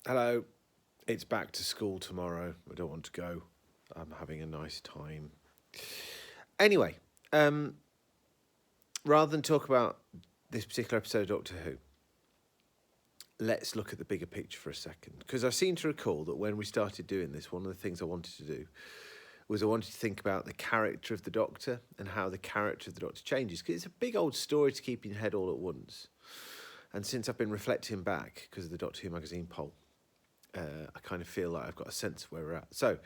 Hello, it's back to school tomorrow. I don't want to go. I'm having a nice time. Anyway, rather than talk about this particular episode of Doctor Who, let's look at the bigger picture for a second. Because I seem to recall that when we started doing this, one of the things I wanted to do was I wanted to think about the character of the Doctor and how the character of the Doctor changes. Because it's a big old story to keep in your head all at once. And since I've been reflecting back because of the Doctor Who magazine poll, I kind of feel like I've got a sense of where we're at. So,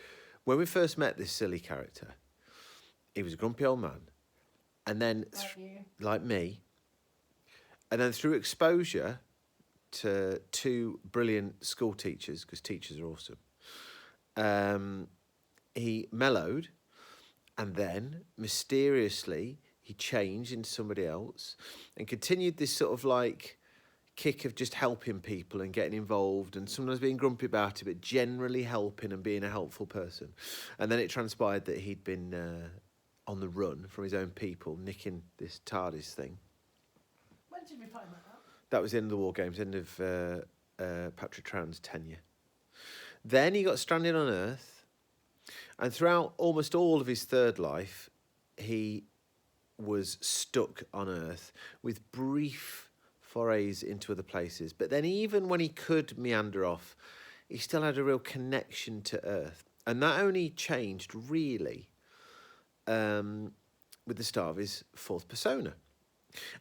when we first met this silly character, he was a grumpy old man. And then, like me, and then through exposure to two brilliant school teachers, because teachers are awesome, he mellowed, and then, mysteriously, he changed into somebody else and continued this sort of like kick of just helping people and getting involved and sometimes being grumpy about it, but generally helping and being a helpful person. And then it transpired that he'd been on the run from his own people, nicking this TARDIS thing. When did we find that out? That was the end of the War Games, end of Patrick Troughton's tenure. Then he got stranded on Earth, and throughout almost all of his third life, he was stuck on Earth with brief forays into other places. But then even when he could meander off, he still had a real connection to Earth. And that only changed, really, with the start of his fourth persona.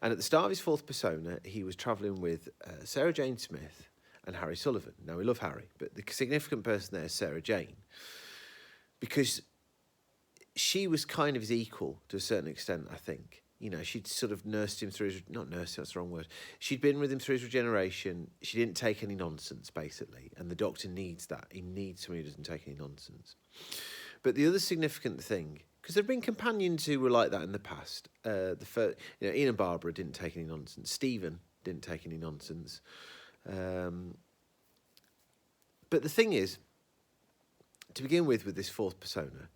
And at the start of his fourth persona, he was travelling with Sarah Jane Smith and Harry Sullivan. Now, we love Harry, but the significant person there is Sarah Jane, because she was kind of his equal to a certain extent, I think. You know, she'd sort of nursed him through his... Not nursed, that's the wrong word. She'd been with him through his regeneration. She didn't take any nonsense, basically. And the Doctor needs that. He needs someone who doesn't take any nonsense. But the other significant thing... Because there have been companions who were like that in the past. Ian and Barbara didn't take any nonsense. Stephen didn't take any nonsense. But the thing is, to begin with this fourth persona,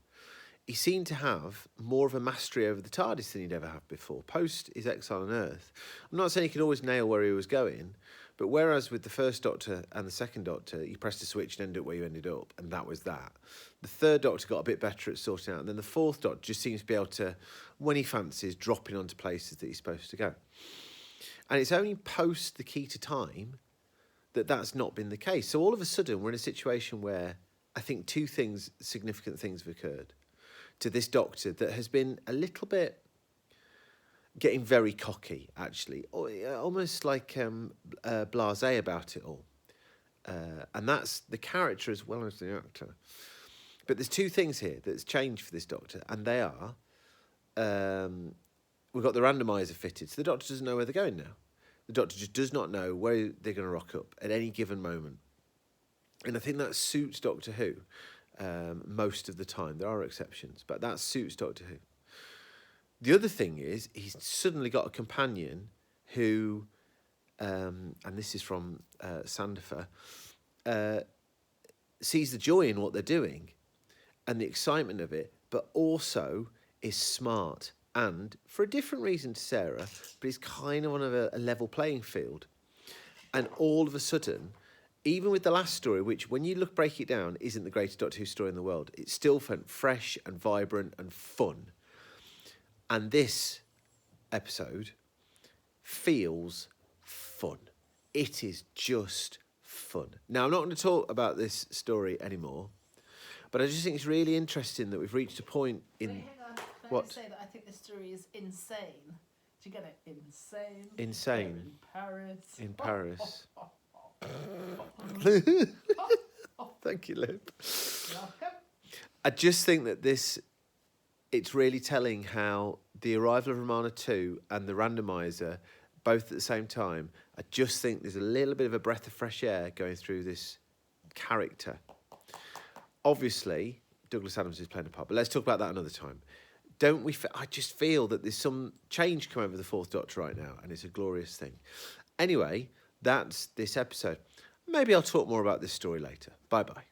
he seemed to have more of a mastery over the TARDIS than he'd ever had before, post his exile on Earth. I'm not saying he could always nail where he was going, but whereas with the first Doctor and the second Doctor, you pressed a switch and ended up where you ended up, and that was that. The third Doctor got a bit better at sorting out, and then the fourth Doctor just seems to be able to, when he fancies, dropping onto places that he's supposed to go. And it's only post the Key to Time that that's not been the case. So all of a sudden, we're in a situation where I think two significant things have occurred to this Doctor that has been a little bit getting very cocky, actually, almost like blasé about it all. And that's the character as well as the actor. But there's two things here that's changed for this Doctor, and they are, we've got the randomizer fitted, so the Doctor doesn't know where they're going now. The Doctor just does not know where they're going to rock up at any given moment. And I think that suits Doctor Who. Most of the time. There are exceptions, but that suits Doctor Who. The other thing is, he's suddenly got a companion who, and this is from Sandifer, sees the joy in what they're doing and the excitement of it, but also is smart and, for a different reason to Sarah, but he's kind of on a level playing field. And all of a sudden, even with the last story, which, when you break it down, isn't the greatest Doctor Who story in the world, it still felt fresh and vibrant and fun. And this episode feels fun. It is just fun. Now, I'm not going to talk about this story anymore, but I just think it's really interesting that we've reached a point in... Wait, hang on. What? I say that I think this story is insane. Do you get it? Insane. Insane. In Paris. In Paris. Thank you, Liv. Welcome. I just think that it's really telling how the arrival of Romana 2 and the randomizer, both at the same time, I just think there's a little bit of a breath of fresh air going through this character. Obviously, Douglas Adams is playing a part, but let's talk about that another time. Don't we? I just feel that there's some change come over the Fourth Doctor right now, and it's a glorious thing. Anyway, that's this episode. Maybe I'll talk more about this story later. Bye-bye.